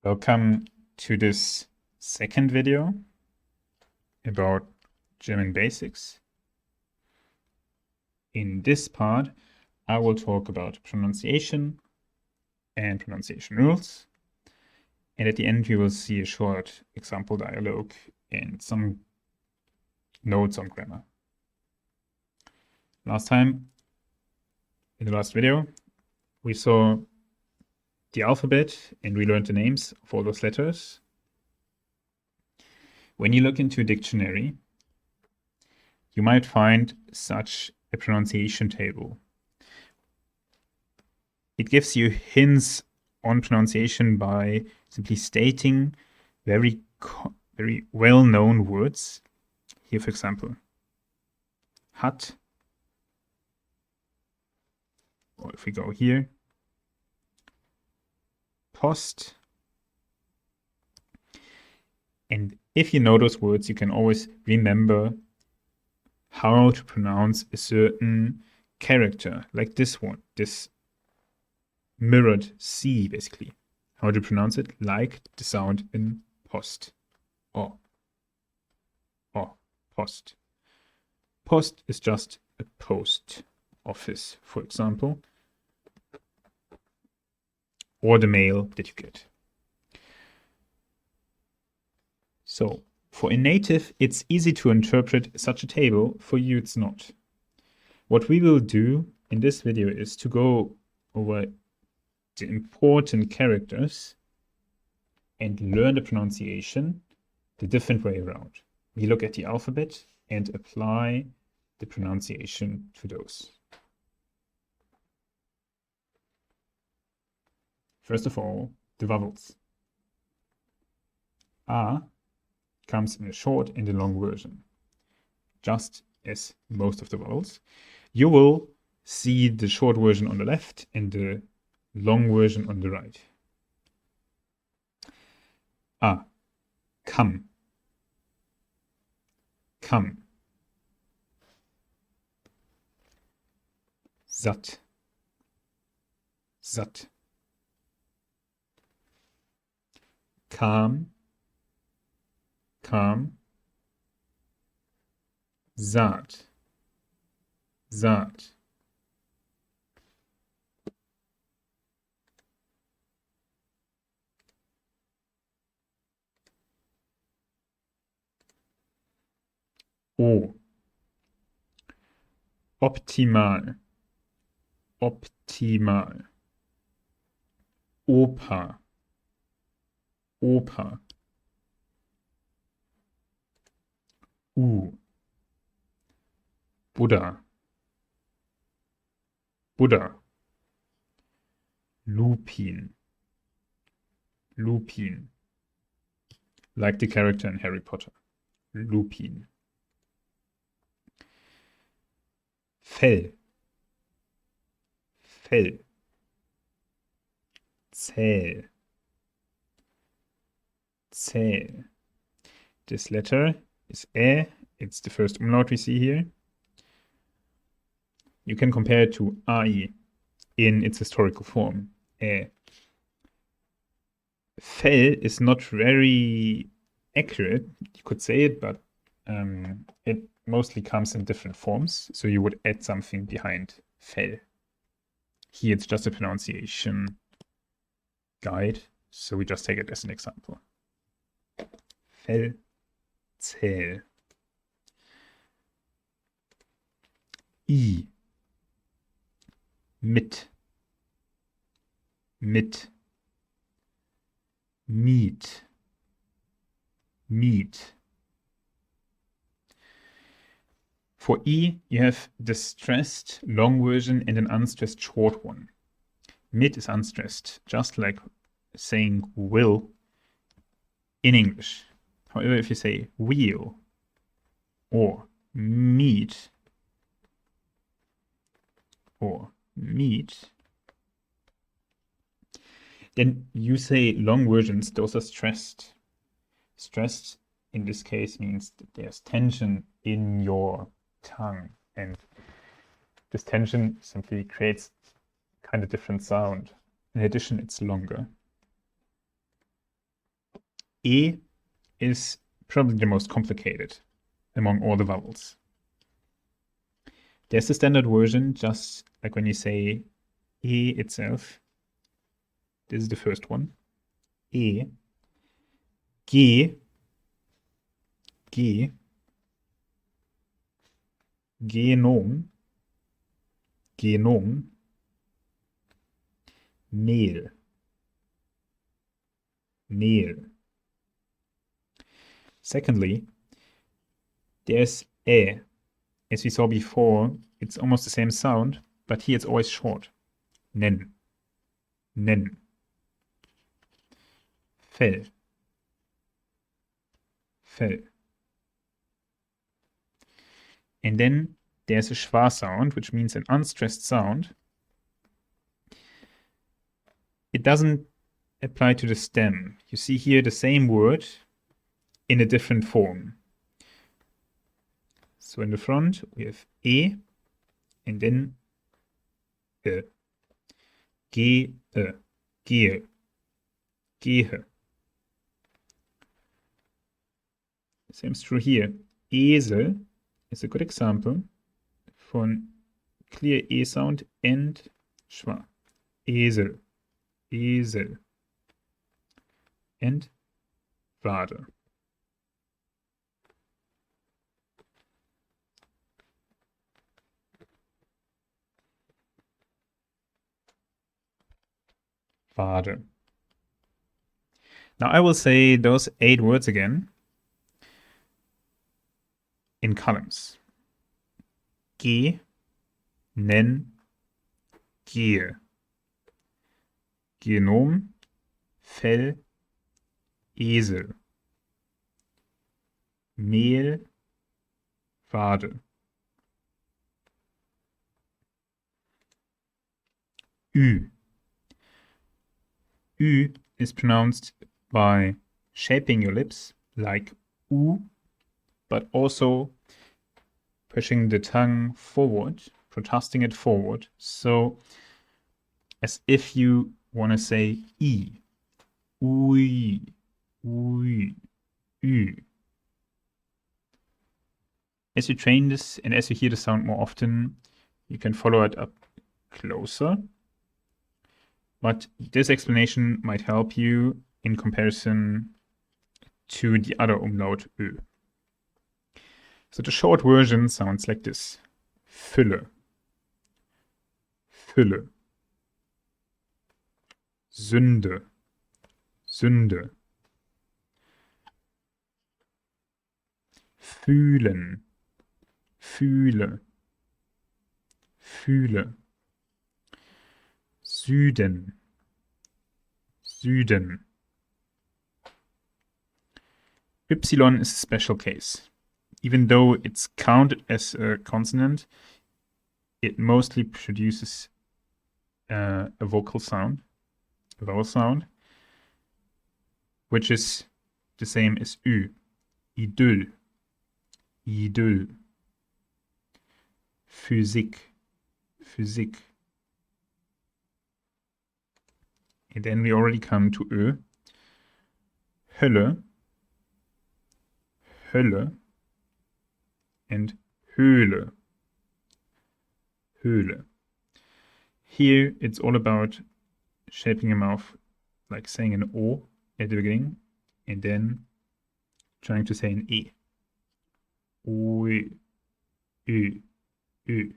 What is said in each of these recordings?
Welcome to this second video about German basics. In this part, I will talk about pronunciation and pronunciation rules. And at the end, we will see a short example dialogue and some notes on grammar. Last time, in the last video, we saw the alphabet and we learned the names of all those letters. When you look into a dictionary, you might find such a pronunciation table. It gives you hints on pronunciation by simply stating very well-known words. Here, for example, hat, or if we go here, Post. And if you know those words, you can always remember how to pronounce a certain character, like this one, this mirrored C, basically. How to pronounce it, like the sound in Post. Or Post. Post is just a post office, for example, or the mail that you get. So, for a native, it's easy to interpret such a table. For you, it's not. What we will do in this video is to go over the important characters and learn the pronunciation the different way around. We look at the alphabet and apply the pronunciation to those. First of all, the vowels. A comes in a short and a long version, just as most of the vowels. You will see the short version on the left and the long version on the right. A, come, come. Satt, satt. Kam, kam. Saat, saat. O. Optimal, optimal. Opa, Opa. Buddha, Buddha. Lupin, Lupin. Like the character in Harry Potter. Lupin. Fell, Fell. Zähl, Zähl. This letter is it's the first umlaut we see here. You can compare it to AI in its historical form. Fell is not very accurate, you could say it, but it mostly comes in different forms, so you would add something behind Fell. Here it's just a pronunciation guide, so we just take it as an example. Fell, Zähl. I. Mit, mit. Miet, meet. For E, you have the stressed long version and an unstressed short one. Mit is unstressed, just like saying will in English. However, if you say wheel or meet or meet, then you say long versions, those are stressed. Stressed in this case means that there's tension in your tongue, and this tension simply creates kind of different sound. In addition, it's longer. E is probably the most complicated among all the vowels. There's the standard version, just like when you say E itself. This is the first one. E. G. G. Genom. Genom. Mehl. Mehl. Secondly, there's E. As we saw before, it's almost the same sound, but here it's always short. Nen. Nen. Fell. Fell. And then there's a schwa sound, which means an unstressed sound. It doesn't apply to the stem. You see here the same word in a different form. So in the front we have E and then E. Gehe. Gehe. Gehe. Same is true here. Esel is a good example for a clear E sound and schwa. Esel. Esel. And Wade. Wade. Now I will say those 8 words again in columns. Geh, nen, gehe. Genom, Fell, Esel. Mehl, Wade. Ü. Ü is pronounced by shaping your lips like U, but also pushing the tongue forward, protesting it forward. So as if you want to say I. Ui, ui, ü. As you train this and as you hear the sound more often, you can follow it up closer. But this explanation might help you in comparison to the other umlaut Ö. So the short version sounds like this. Fülle. Fülle. Sünde. Sünde. Fühlen. Fühle. Fühle. Süden. Süden. Y is a special case. Even though it's counted as a consonant, it mostly produces a vocal sound, a vowel sound, which is the same as Ü. Idyll. Idyll. Physik. Physik. And then we already come to Ö. Hölle. Hölle. And Höhle. Höhle. Here it's all about shaping your mouth like saying an O at the beginning and then trying to say an E. Ui, Ü, Ü.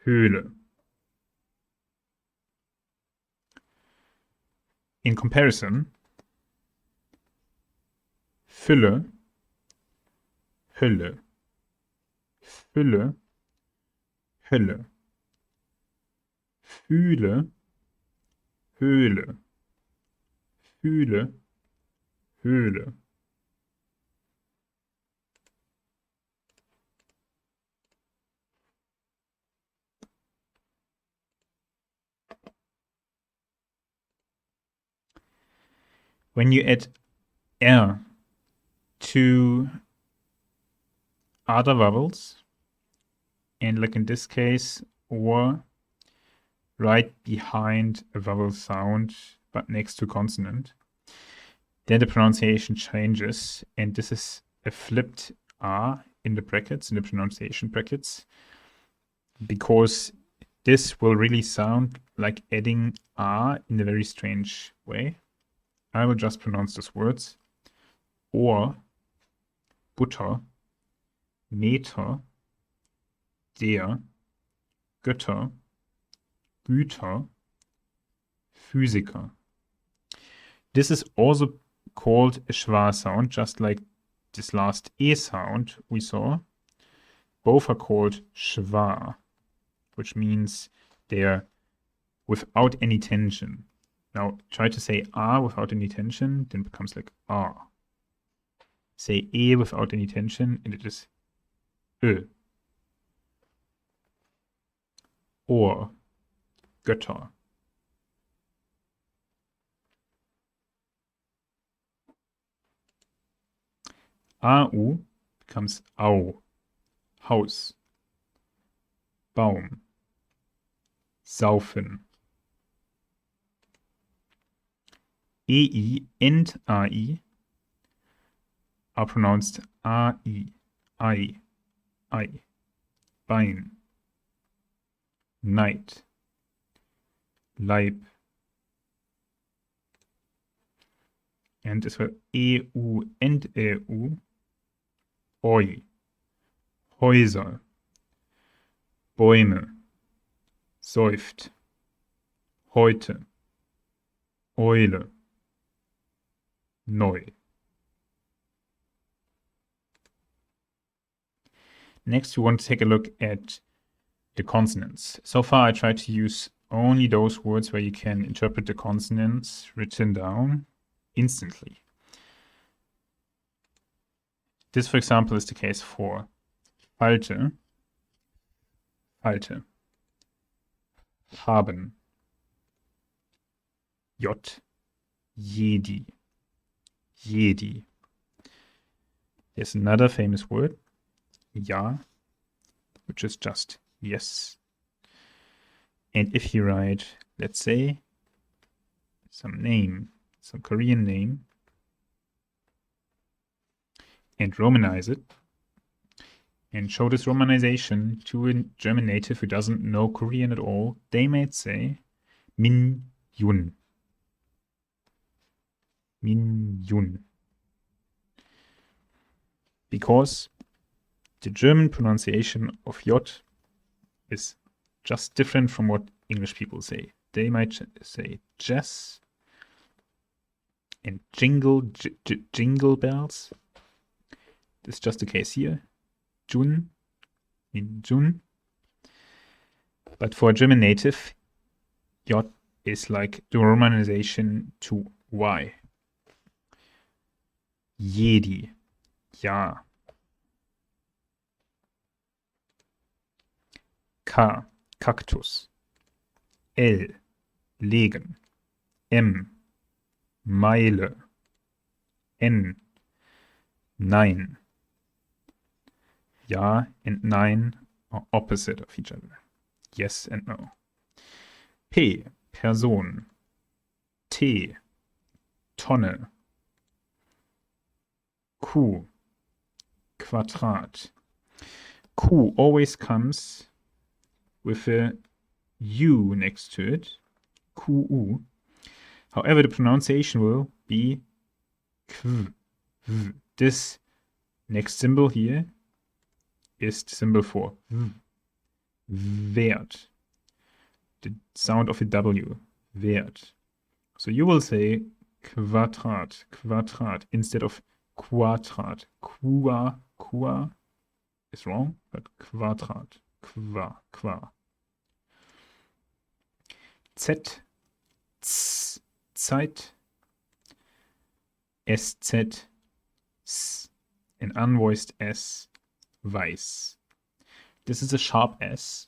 Höhle. In comparison, Fülle, Hölle, Fülle, Hölle, Fühle, Höhle, Fühle, Höhle. When you add R to other vowels, and like in this case, or right behind a vowel sound but next to consonant, then the pronunciation changes, and this is a flipped R in the brackets, in the pronunciation brackets, because this will really sound like adding R in a very strange way. I will just pronounce those words. Ohr, Butter, Meter, der, Götter, Güter, Physiker. This is also called a schwa sound, just like this last E sound we saw. Both are called schwa, which means they're without any tension. Now try to say A without any tension, then it becomes like A. Say E without any tension, and it is Ö. Ohr, Götter. AU becomes Au, Haus, Baum, Saufen. EI and AI are pronounced AI, I, Bein, Neid, Leib. And as well EU and EU, Oi, Häuser, Bäume, säuft, heute, Eule, neu. Next, we want to take a look at the consonants. So far, I tried to use only those words where you can interpret the consonants written down instantly. This, for example, is the case for Falte, Falte, haben, J, Jedi, Jedi. There's another famous word, Ja, which is just yes. And if you write, let's say, some name, some Korean name, and Romanize it, and show this romanization to a German native who doesn't know Korean at all, they might say Min Yun. Min Yun. Because the German pronunciation of J is just different from what English people say. They might say jazz and jingle bells. This is just the case here. Jun, in Jun. But for a German native, J is like the romanization to Y. Jedi, ja. K, Kaktus. L, legen. M, Meile. N, nein. Ja and nein are opposite of each other. Yes and no. P, Person. T, Tonne. Q, Quadrat. Q always comes with a U next to it. QU. However, the pronunciation will be Kv. V. This next symbol here is the symbol for V. Wert. The sound of a W. Wert. So you will say Quadrat, Quadrat, instead of Quadrat. Qua is wrong, but Quadrat. Qua. Z, Z, Zeit. SZ, S, an unvoiced S, weiß. This is a sharp S.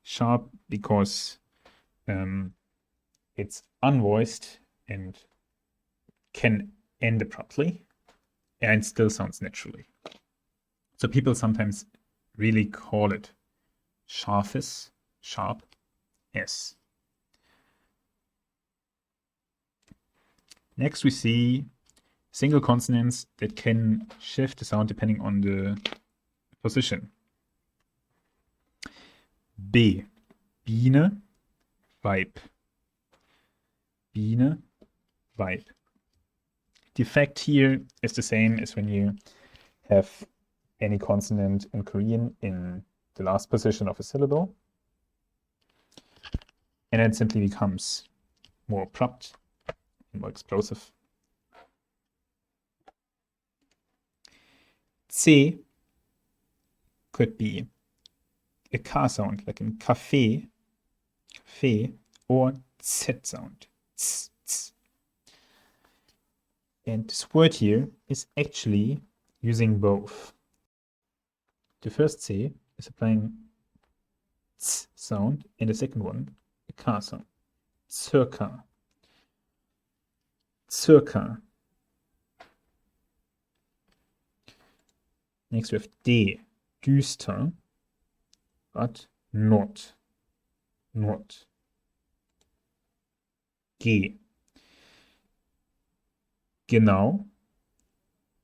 Sharp because it's unvoiced and can end abruptly and still sounds naturally. So people sometimes really call it scharfes, sharp S. Next, we see single consonants that can shift the sound depending on the position. B. Biene, Weib. Biene, Weib. The effect here is the same as when you have any consonant in Korean in the last position of a syllable. And it simply becomes more abrupt and more explosive. C could be a K sound, like in cafe, or Z sound. Z, z. And this word here is actually using both. The first C is applying Z sound, and the second one, a K sound. Circa. Circa. Next we have D, düster, but not. Not. G, genau,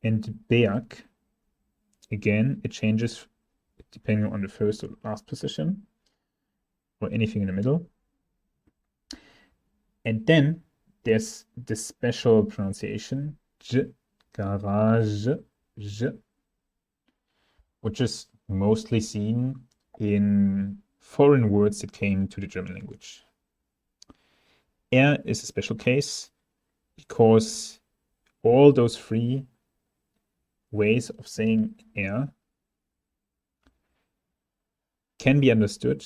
and Berg, again, it changes depending on the first or last position, or anything in the middle. And then there's this special pronunciation, J, garage, J, which is mostly seen in foreign words that came to the German language. R is a special case because all those three ways of saying R can be understood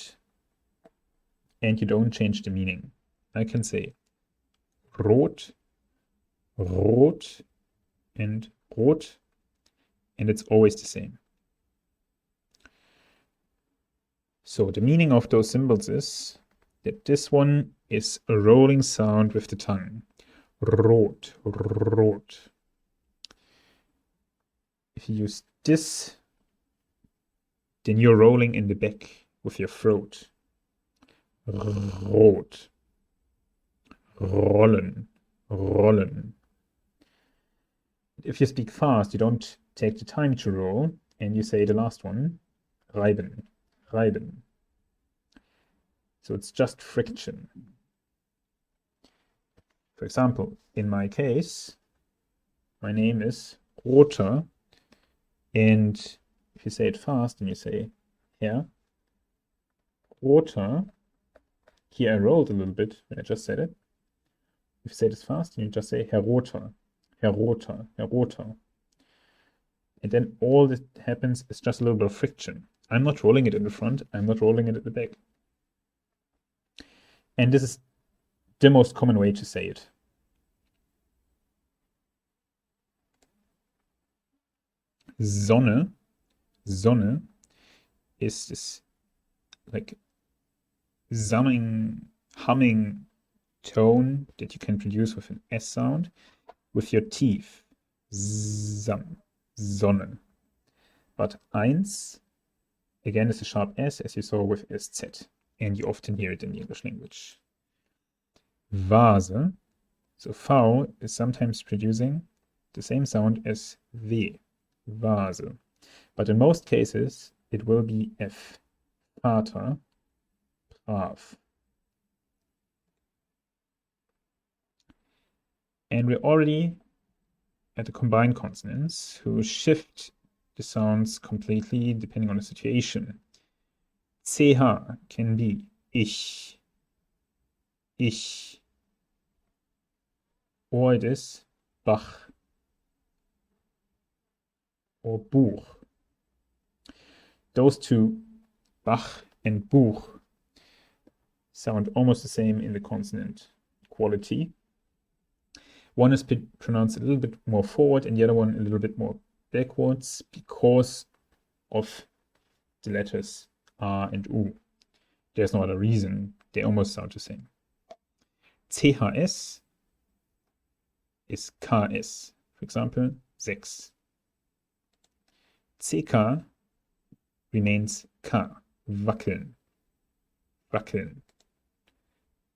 and you don't change the meaning. I can say rot, rot, and rot, and it's always the same. So the meaning of those symbols is that this one is a rolling sound with the tongue. Rot, rot. If you use this, then you're rolling in the back with your throat. Rot. Rollen, rollen. If you speak fast, you don't take the time to roll, and you say the last one, reiben, reiben. So it's just friction. For example, in my case, my name is Roter, and if you say it fast and you say Herr Roter, here I rolled a little bit when I just said it. If you say this fast, you just say Herr Roter, Herr Roter, Herr Roter. And then all that happens is just a little bit of friction. I'm not rolling it in the front, I'm not rolling it at the back. And this is the most common way to say it. Sonne, Sonne is this like humming tone that you can produce with an S sound with your teeth. Sam, Sonne. But eins, again, is a sharp S, as you saw with SZ, and you often hear it in the English language. Vase, so V is sometimes producing the same sound as V, Vase. But in most cases, it will be F, Vater, brav. And we're already at the combined consonants who shift the sounds completely depending on the situation. CH can be ich, or it is Bach or Buch. Those two, Bach and Buch, sound almost the same in the consonant quality. One is pronounced a little bit more forward and the other one a little bit more backwards because of the letters R and U. There's no other reason. They almost sound the same. CHS is KS. For example, 6. CK remains K. Wackeln. Wackeln.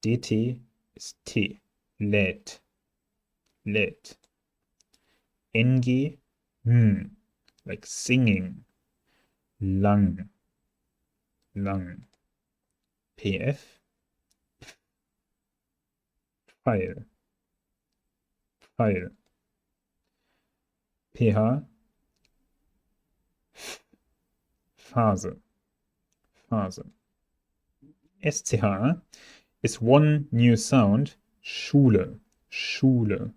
DT ist T. Lädt. lädt. NG, like singing. Lang, lang. PF, Pfeil, Pfeil. PH, Phase, Phase. SCH is one new sound, Schule, Schule.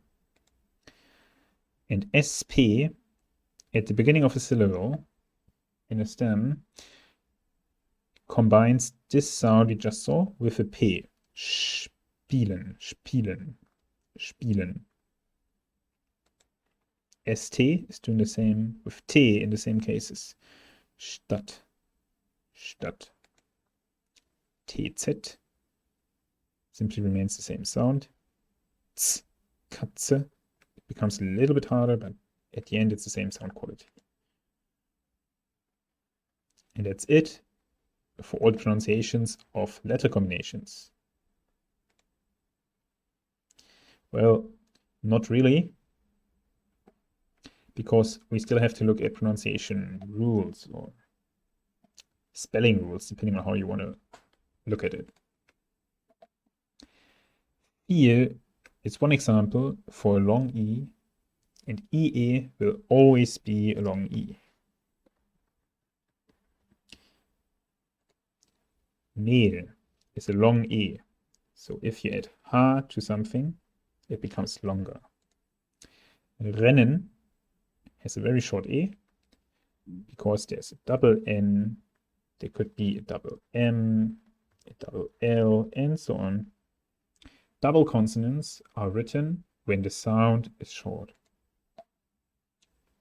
And SP, at the beginning of a syllable, in a stem, combines this sound we just saw with a P. Spielen, spielen, spielen. ST is doing the same with T in the same cases. Stadt, Stadt. TZ simply remains the same sound. Z, Katze. It becomes a little bit harder, but at the end it's the same sound quality. And that's it for all pronunciations of letter combinations. Well, not really, because we still have to look at pronunciation rules or spelling rules, depending on how you want to look at it. Here is one example for a long E, and EE will always be a long E. Mehl is a long E, so if you add H to something, it becomes longer. Rennen has a very short E, because there's a double N, there could be a double M, a double L, and so on. Double consonants are written when the sound is short.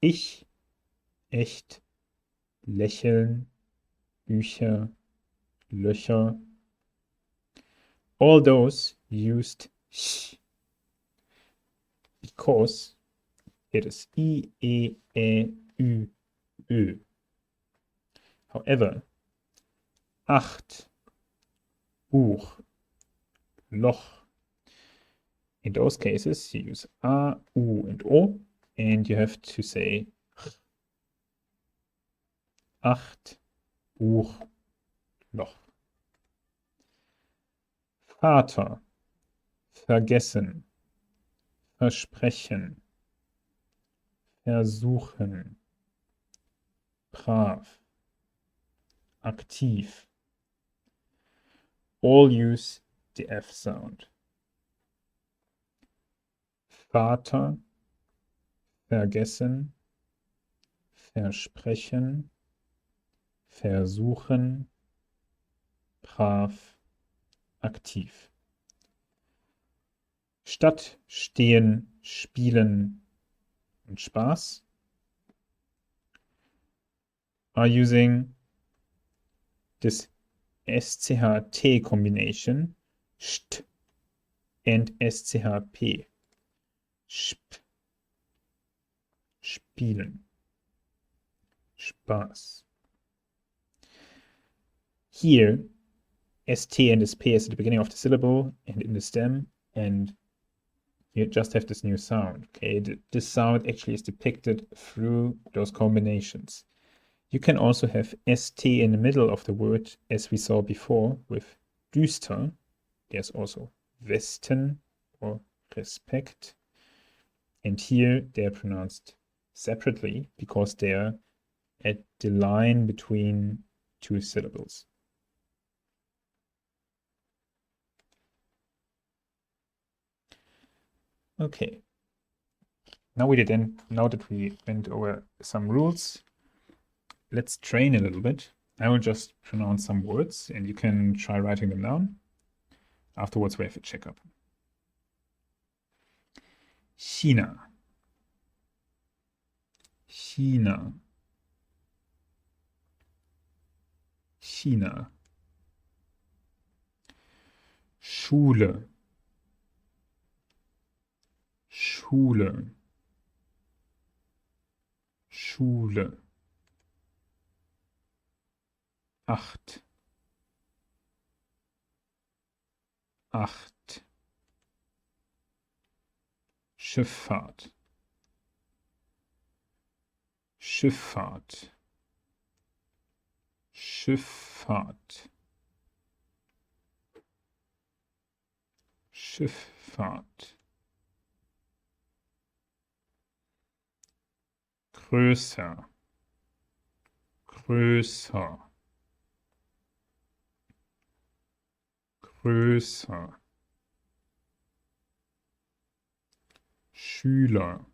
Ich, echt, lächeln, Bücher, Löcher. All those used sh, because it is I, E, U, Ö. However, acht, Buch, Loch. In those cases, you use A, U, and O, and you have to say acht, Buch, Loch. Vater, vergessen, versprechen, versuchen, brav, aktiv. All use the F sound. Vater, vergessen, versprechen, versuchen, brav, aktiv. Statt stehen, spielen und Spaß are using this SCH-T combination, st and SCH-P. Sp, spielen, Spaß. Here, ST and SP is at the beginning of the syllable and in the stem, and you just have this new sound. Okay, this sound actually is depicted through those combinations. You can also have ST in the middle of the word, as we saw before with düster. There's also Westen or Respekt. And here they're pronounced separately because they're at the line between two syllables. Okay. Now that we went over some rules, let's train a little bit. I will just pronounce some words and you can try writing them down. Afterwards, we have a checkup. China, China, China. Schule, Schule, Schule. Acht, acht. Schifffahrt, Schifffahrt, Schifffahrt, Schifffahrt. Größer, größer, größer. Schüler,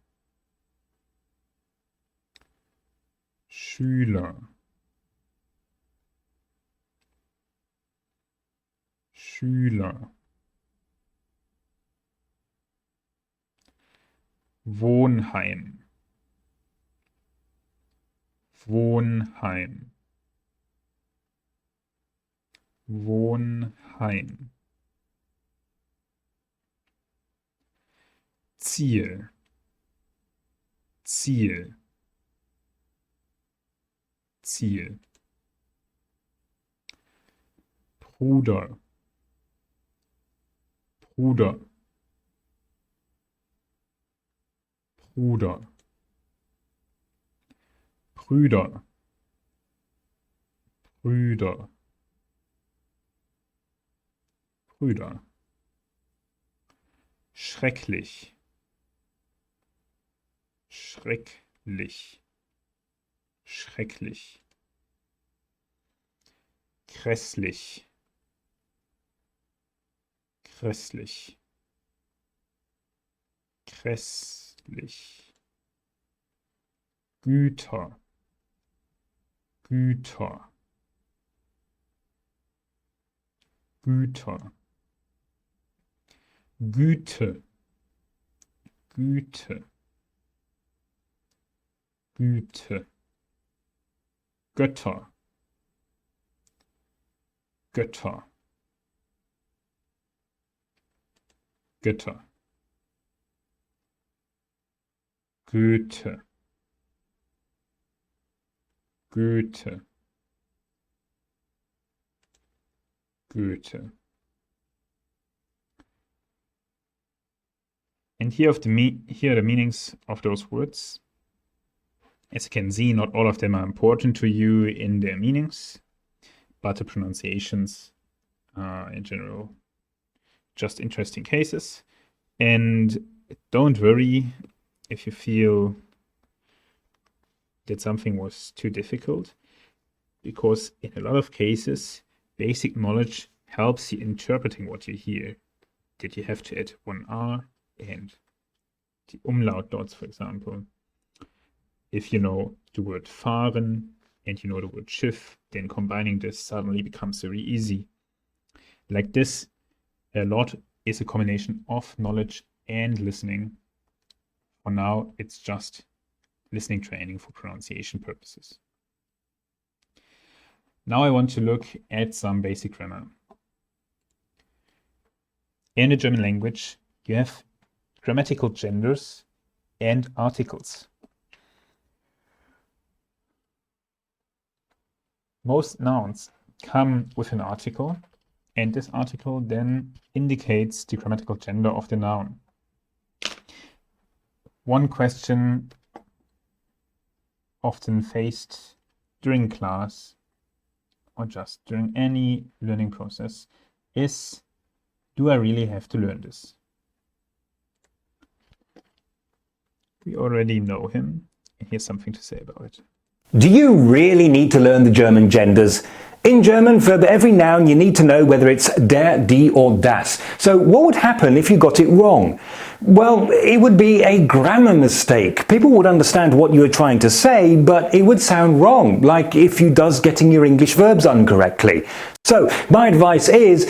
Schüler, Schüler. Wohnheim, Wohnheim, Wohnheim. Ziel, Ziel, Ziel. Bruder, Bruder, Bruder. Brüder, Brüder, Brüder. Schrecklich, schrecklich, schrecklich. Grässlich, grässlich, grässlich. Güter, Güter, Güter. Güte, Güte, Güte. Götter, Götter, Götter. Goethe, Goethe, Goethe. And here are the meanings of those words. As you can see, not all of them are important to you in their meanings, but the pronunciations are in general just interesting cases. And don't worry if you feel that something was too difficult, because in a lot of cases, basic knowledge helps you interpreting what you hear. Did you have to add one R and the umlaut dots, for example? If you know the word fahren and you know the word Schiff, then combining this suddenly becomes very easy. Like this, a lot is a combination of knowledge and listening. For now, it's just listening training for pronunciation purposes. Now I want to look at some basic grammar. In the German language, you have grammatical genders and articles. Most nouns come with an article, and this article then indicates the grammatical gender of the noun. One question often faced during class or just during any learning process is, do I really have to learn this? We already know him, and here's something to say about it. Do you really need to learn the German genders? In German, for every noun you need to know whether it's der, die or das. So what would happen if you got it wrong? Well, it would be a grammar mistake. People would understand what you were trying to say, but it would sound wrong, like if you does getting your English verbs incorrectly. So my advice is,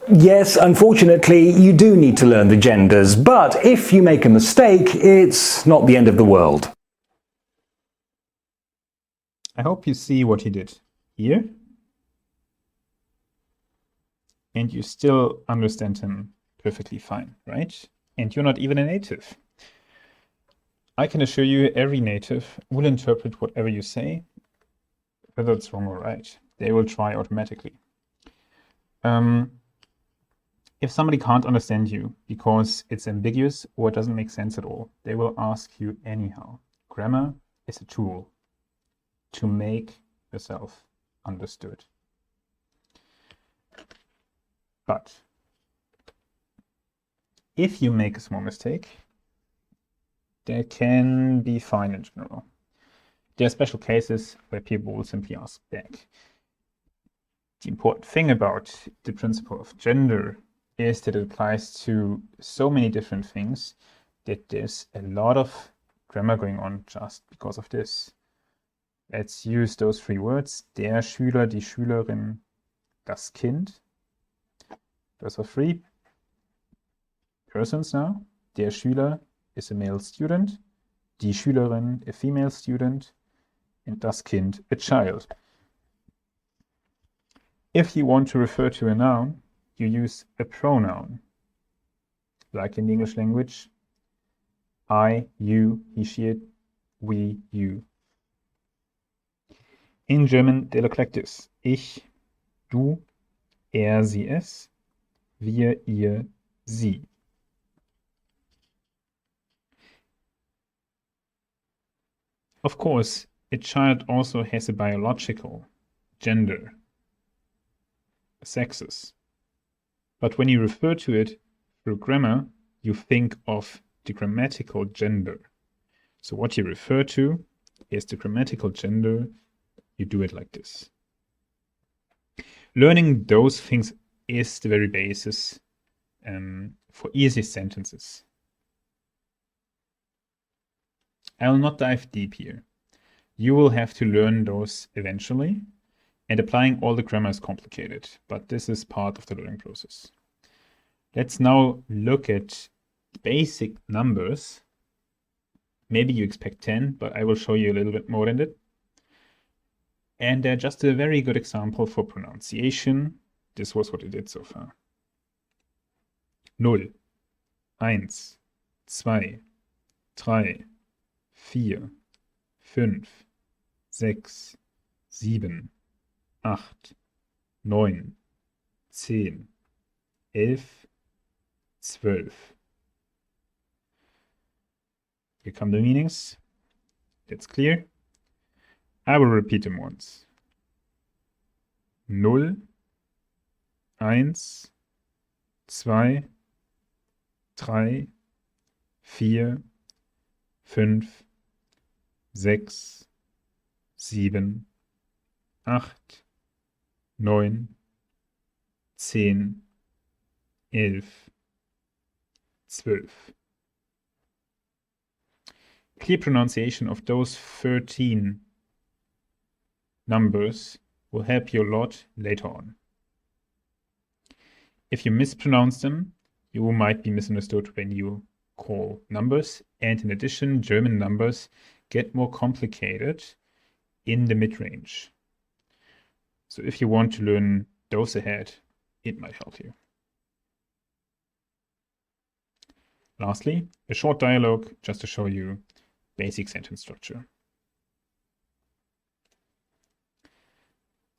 yes, unfortunately, you do need to learn the genders, but if you make a mistake, it's not the end of the world. I hope you see what he did here, and you still understand him perfectly fine, right? And you're not even a native. I can assure you every native will interpret whatever you say, whether it's wrong or right. They will try automatically. If somebody can't understand you because it's ambiguous or it doesn't make sense at all, they will ask you anyhow. Grammar is a tool to make yourself understood. But if you make a small mistake, they can be fine in general. There are special cases where people will simply ask back. The important thing about the principle of gender is that it applies to so many different things that there's a lot of grammar going on just because of this. Let's use those three words. Der Schüler, die Schülerin, das Kind. Those are three persons now. Der Schüler is a male student, die Schülerin a female student, and das Kind a child. If you want to refer to a noun, you use a pronoun. Like in the English language, I, you, he, she, it, we, you. In German, they look like this. Ich, du, er, sie, es, wir, ihr, sie. Of course, a child also has a biological gender, sexes. But when you refer to it through grammar, you think of the grammatical gender. So what you refer to is the grammatical gender. You do it like this. Learning those things is the very basis for easy sentences. I will not dive deep here. You will have to learn those eventually, and applying all the grammar is complicated, but this is part of the learning process. Let's now look at basic numbers. Maybe you expect 10, but I will show you a little bit more than that. And they're just a very good example for pronunciation. This was what I did so far. 0, 1, 2, 3, 4, 5, 6, 7, 8, 9, 10, 11, 12. Here come the meanings. That's clear. I will repeat them once. 0, 1, 2, 3, 4, 5, 6, 7, 8, 9, 10, 11, 12. Clear pronunciation of those 13 numbers will help you a lot later on. If you mispronounce them, you might be misunderstood when you call numbers. And in addition, German numbers get more complicated in the mid-range. So if you want to learn those ahead, it might help you. Lastly, a short dialogue just to show you basic sentence structure.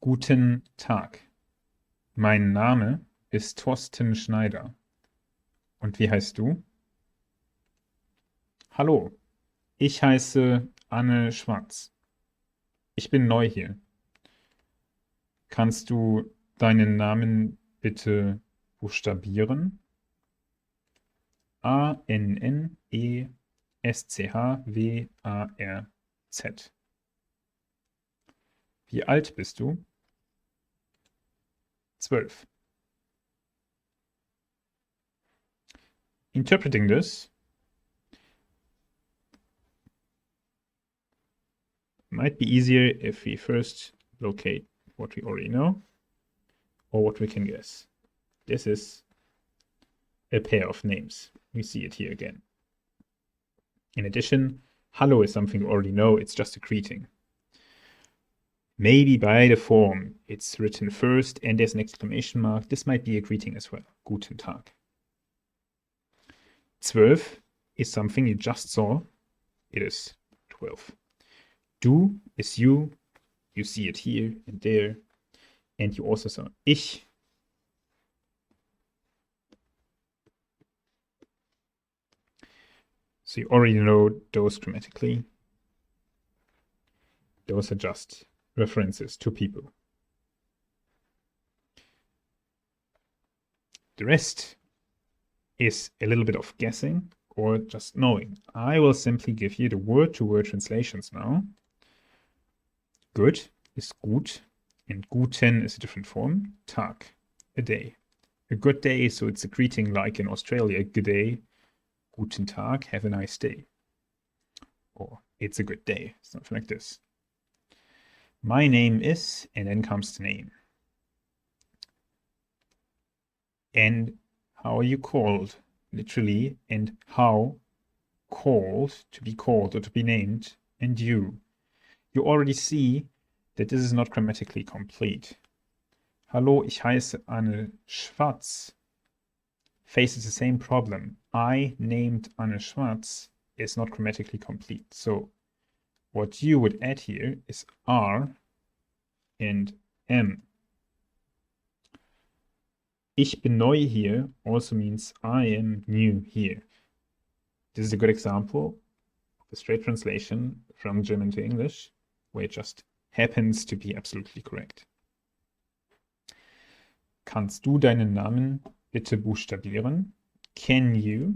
Guten Tag. Mein Name ist Thorsten Schneider. Und wie heißt du? Hallo, ich heiße Anne Schwarz. Ich bin neu hier. Kannst du deinen Namen bitte buchstabieren? A-N-N-E-S-C-H-W-A-R-Z. Wie alt bist du? 12. Interpreting this might be easier if we first locate what we already know or what we can guess. This is a pair of names. We see it here again. In addition, hello is something you already know. It's just a greeting. Maybe by the form it's written first and there's an exclamation mark. This might be a greeting as well. Guten Tag. 12 is something you just saw. It is 12. Du is you. You see it here and there. And you also saw ich. So you already know those grammatically. Those are just references to people. The rest is a little bit of guessing or just knowing. I will simply give you the word-to-word translations now. Good is gut, and guten is a different form. Tag, a day. A good day, so it's a greeting like in Australia, good day, guten Tag, have a nice day. Or it's a good day, something like this. My name is, and then comes the name. And how are you called? Literally, and how, called, to be called or to be named, and you. You already see that this is not grammatically complete. Hallo, ich heiße Anne Schwarz faces the same problem. I named Anne Schwarz is not grammatically complete. So what you would add here is R and M. Ich bin neu here also means I am new here. This is a good example of a straight translation from German to English, where it just happens to be absolutely correct. Kannst du deinen Namen bitte buchstabieren? Can you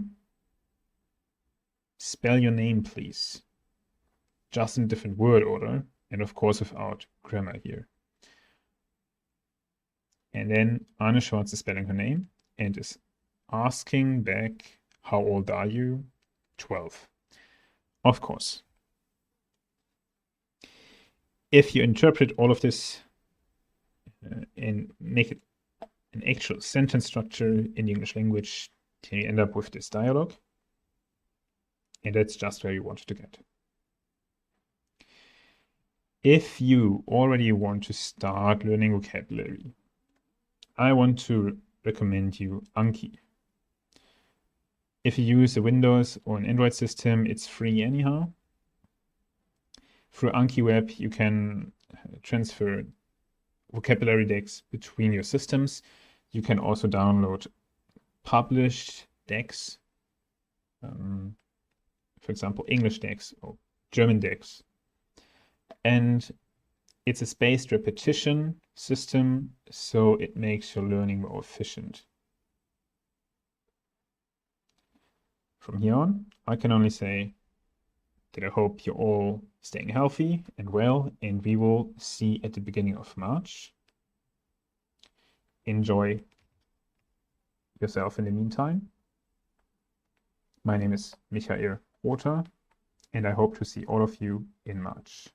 spell your name, please? Just in a different word order, and of course without grammar here. And then Anne Schwarz is spelling her name and is asking back, how old are you? 12. Of course. If you interpret all of this and make it an actual sentence structure in the English language, then you end up with this dialogue. And that's just where you want to get. If you already want to start learning vocabulary, I want to recommend you Anki. If you use a Windows or an Android system, it's free anyhow. Through Anki Web, you can transfer vocabulary decks between your systems. You can also download published decks, for example, English decks or German decks. And it's a spaced repetition system, so it makes your learning more efficient. From here on, I can only say that I hope you're all staying healthy and well, and we will see at the beginning of March. Enjoy yourself in the meantime. My name is Mi.R, and I hope to see all of you in March.